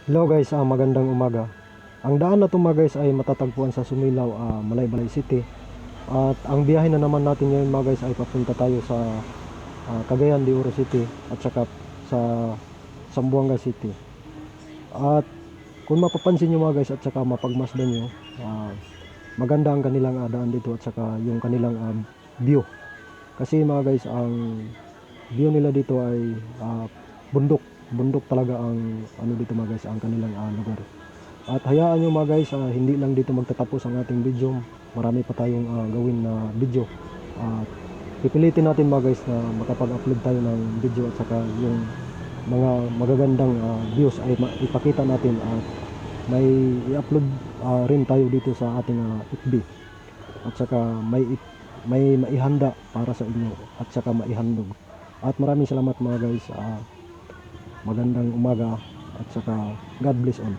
Hello guys, magandang umaga. Ang daan na to mga guys ay matatagpuan sa Sumilaw, Malaybalay City. At ang biyahe na naman natin ngayon mga guys ay papunta tayo sa Cagayan de Oro City at saka sa Zamboanga City. At kung mapapansin nyo mga guys at saka mapagmasdan nyo, maganda ang kanilang daan dito at saka yung kanilang view. Kasi mga guys, ang view nila dito ay bundok. Bundok talaga ang ano dito mga guys, ang kanilang lugar. At hayaan nyo mga guys, hindi lang dito magtatapos ang ating video. Marami pa tayong gawin na video. Pipilitin natin mga guys na makapag-upload tayo ng video at saka yung mga magagandang views ay ipakita natin at may i-upload rin tayo dito sa ating FB. At saka may maihanda para sa inyo at saka maihandog. At maraming salamat mga guys. Magandang umaga at saka God bless all.